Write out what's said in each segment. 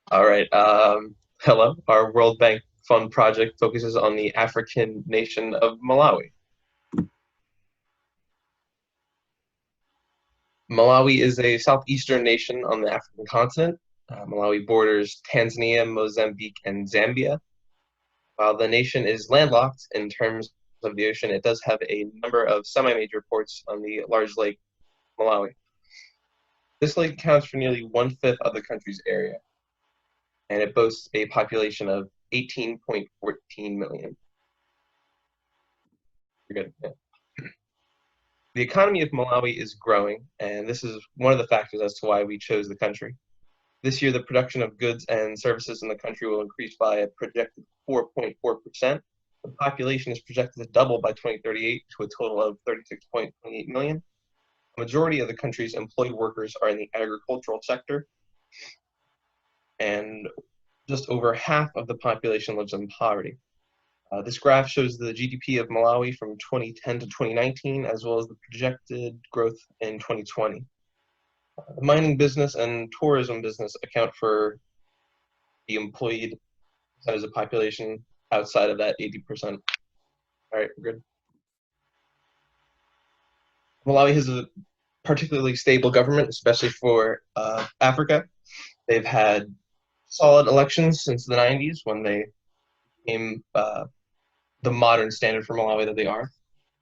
All right. Hello. Our World Bank Fund project focuses on the African nation of Malawi. Malawi is a southeastern nation on the African continent. Malawi borders Tanzania, Mozambique, and Zambia. While the nation is landlocked in terms of the ocean, it does have a number of semi-major ports on the large lake Malawi. This lake accounts for nearly one-fifth of the country's area, and it boasts a population of 18.14 million. You're good. Yeah. The economy of Malawi is growing, and this is one of the factors as to why we chose the country. This year, the production of goods and services in the country will increase by a projected 4.4%. The population is projected to double by 2038 to a total of 36.28 million. The majority of the country's employed workers are in the agricultural sector, and just over half of the population lives in poverty. This graph shows the GDP of Malawi from 2010 to 2019, as well as the projected growth in 2020. The mining business and tourism business account for the employed percentage of population outside of that 80%. All right, we're good. Malawi has a particularly stable government, especially for Africa. They've had solid elections since the 90s when they became the modern standard for Malawi that they are.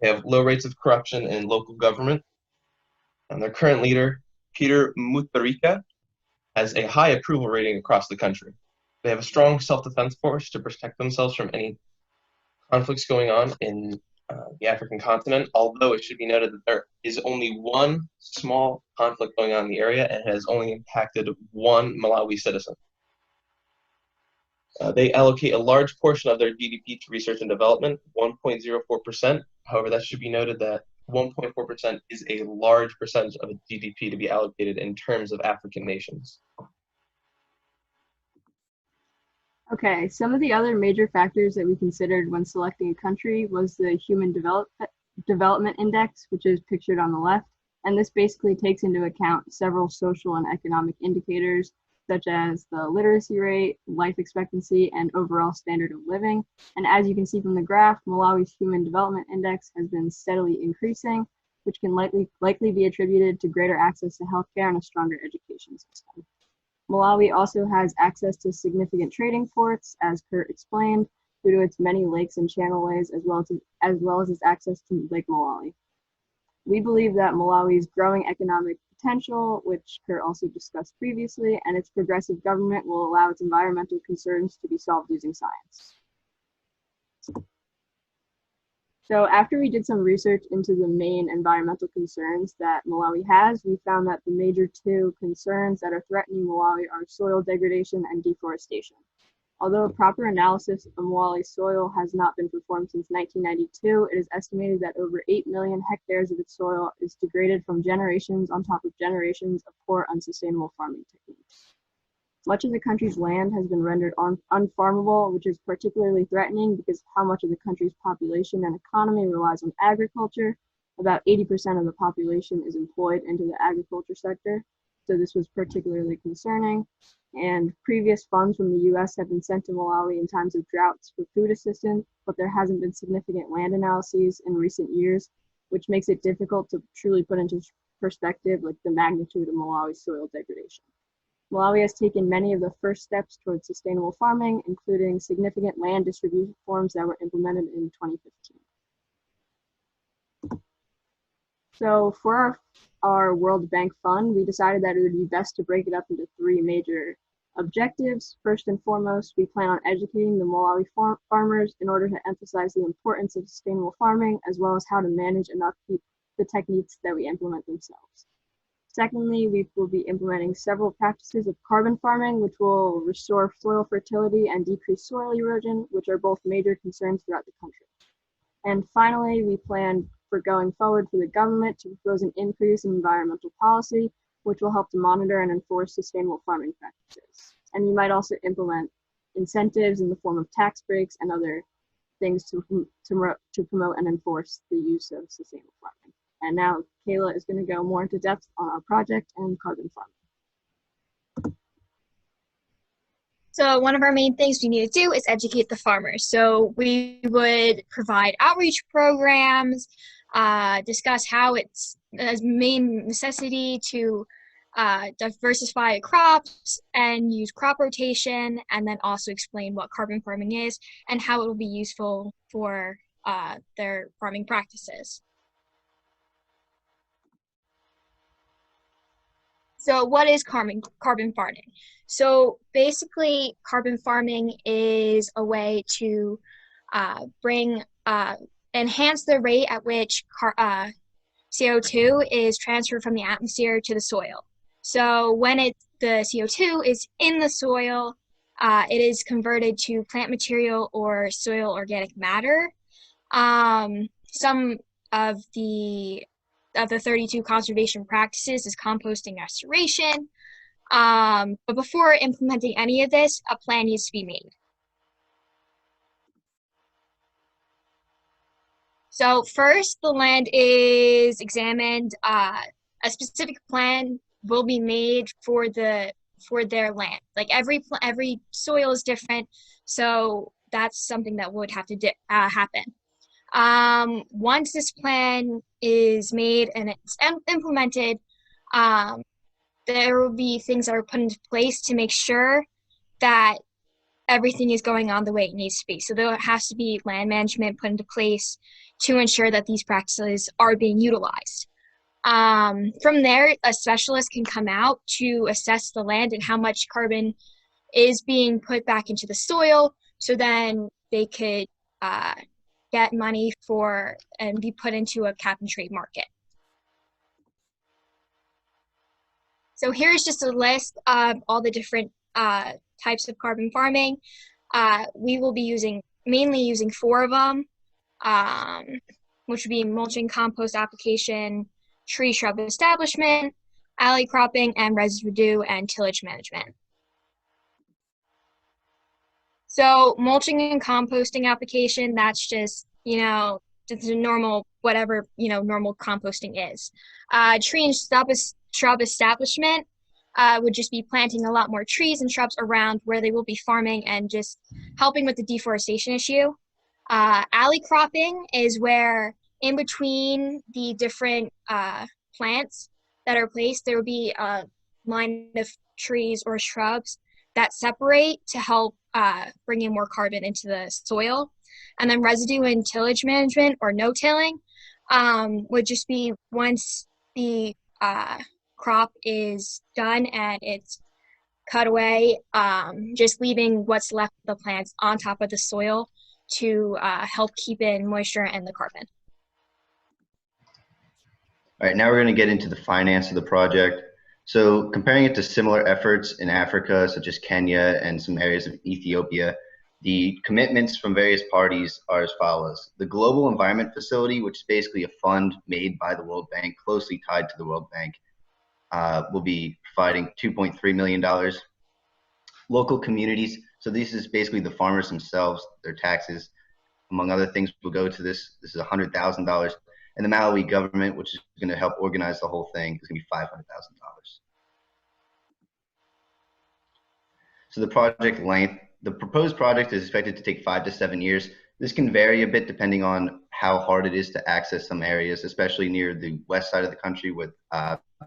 They have low rates of corruption in local government, and their current leader, Peter Mutharika, has a high approval rating across the country. They have a strong self-defense force to protect themselves from any conflicts going on in the African continent, although it should be noted that there is only one small conflict going on in the area and has only impacted one Malawi citizen. They allocate a large portion of their GDP to research and development, 1.04%. However, that should be noted that 1.4% is a large percentage of GDP to be allocated in terms of African nations. Okay, some of the other major factors that we considered when selecting a country was the Human Development Index, which is pictured on the left. And this basically takes into account several social and economic indicators, such as the literacy rate, life expectancy, and overall standard of living. And as you can see from the graph, Malawi's Human Development Index has been steadily increasing, which can likely be attributed to greater access to healthcare and a stronger education system. Malawi also has access to significant trading ports, as Kurt explained, due to its many lakes and channelways, as well as its access to Lake Malawi. We believe that Malawi's growing economic potential, which Kurt also discussed previously, and its progressive government will allow its environmental concerns to be solved using science. So after we did some research into the main environmental concerns that Malawi has, we found that the major two concerns that are threatening Malawi are soil degradation and deforestation. Although a proper analysis of Malawi's soil has not been performed since 1992, it is estimated that over 8 million hectares of its soil is degraded from generations on top of generations of poor, unsustainable farming techniques. Much of the country's land has been rendered unfarmable, which is particularly threatening because of how much of the country's population and economy relies on agriculture. About 80% of the population is employed into the agriculture sector, so this was particularly concerning. And previous funds from the US have been sent to Malawi in times of droughts for food assistance, but there hasn't been significant land analyses in recent years, which makes it difficult to truly put into perspective like the magnitude of Malawi's soil degradation. Malawi has taken many of the first steps towards sustainable farming, including significant land distribution reforms that were implemented in 2015. So for our World Bank Fund, we decided that it would be best to break it up into three major objectives. First and foremost, we plan on educating the Malawi farmers in order to emphasize the importance of sustainable farming, as well as how to manage and upkeep the techniques that we implement themselves. Secondly, we will be implementing several practices of carbon farming, which will restore soil fertility and decrease soil erosion, which are both major concerns throughout the country. And finally, we plan for going forward for the government to propose an increase in environmental policy, which will help to monitor and enforce sustainable farming practices. And you might also implement incentives in the form of tax breaks and other things to promote and enforce the use of sustainable farming. And now Kayla is going to go more into depth on our project and carbon farming. So one of our main things we need to do is educate the farmers. So we would provide outreach programs, discuss how it's a main necessity to diversify crops and use crop rotation, and then also explain what carbon farming is and how it will be useful for their farming practices. So what is carbon farming? So basically, carbon farming is a way to enhance the rate at which CO2 is transferred from the atmosphere to the soil. So when the CO2 is in the soil, it is converted to plant material or soil organic matter. Some of the 32 conservation practices is composting restoration. But before implementing any of this, a plan needs to be made. So first, the land is examined. A specific plan will be made for their land. Like every soil is different, so that's something that would have to happen. Once this plan is made and it's implemented, there will be things that are put into place to make sure that everything is going on the way it needs to be. So there has to be land management put into place to ensure that these practices are being utilized. From there, a specialist can come out to assess the land and how much carbon is being put back into the soil, so then they could get money for and be put into a cap and trade market. So here's just a list of all the different types of carbon farming. We will be mainly using 4 of them, which would be mulching, compost application, tree shrub establishment, alley cropping, and residue and tillage management. So mulching and composting application, that's just, it's a normal, whatever, normal composting is. Tree and shrub establishment would just be planting a lot more trees and shrubs around where they will be farming and just helping with the deforestation issue. Alley cropping is where in between the different plants that are placed, there will be a line of trees or shrubs that separate to help bring in more carbon into the soil. And then residue and tillage management, or no-tilling, would just be once the crop is done and it's cut away, just leaving what's left of the plants on top of the soil to help keep in moisture and the carbon. All right, now we're going to get into the finance of the project. So comparing it to similar efforts in Africa, such as Kenya and some areas of Ethiopia, the commitments from various parties are as follows. The Global Environment Facility, which is basically a fund made by the World Bank, closely tied to the World Bank, will be providing $2.3 million. Local communities, so this is basically the farmers themselves, their taxes, among other things, will go to this. This is $100,000. And the Malawi government, which is going to help organize the whole thing, is going to be $500,000. So the project length, the proposed project is expected to take 5 to 7 years. This can vary a bit depending on how hard it is to access some areas, especially near the west side of the country with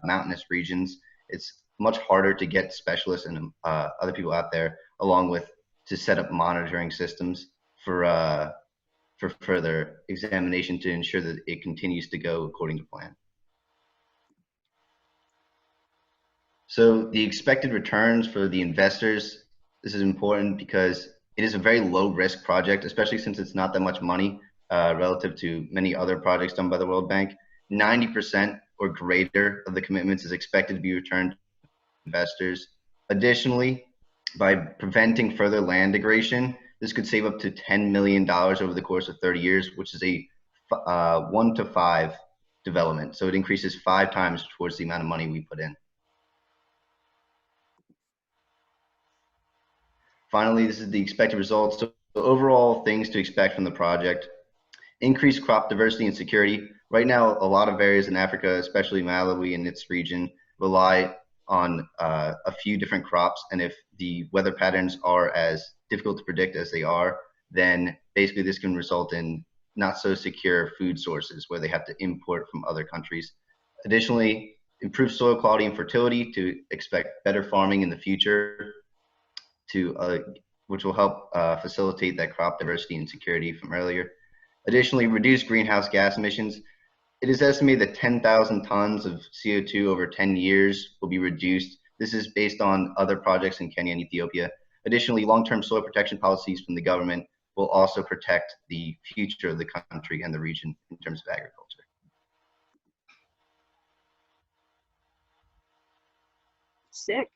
mountainous regions. It's much harder to get specialists and other people out there, along with to set up monitoring systems for further examination to ensure that it continues to go according to plan. So the expected returns for the investors, this is important because it is a very low risk project, especially since it's not that much money relative to many other projects done by the World Bank. 90% or greater of the commitments is expected to be returned to investors. Additionally, by preventing further land degradation, this could save up to $10 million over the course of 30 years, which is a 1 to 5 development. So it increases 5 times towards the amount of money we put in. Finally, this is the expected results. So overall things to expect from the project: increased crop diversity and security. Right now, a lot of areas in Africa, especially Malawi and its region, rely on a few different crops. And if the weather patterns are as difficult to predict as they are, then basically this can result in not so secure food sources where they have to import from other countries. Additionally, improve soil quality and fertility to expect better farming in the future, which will help facilitate that crop diversity and security from earlier. Additionally, reduce greenhouse gas emissions. It is estimated that 10,000 tons of CO2 over 10 years will be reduced. This is based on other projects in Kenya and Ethiopia. Additionally, long-term soil protection policies from the government will also protect the future of the country and the region in terms of agriculture. Sick.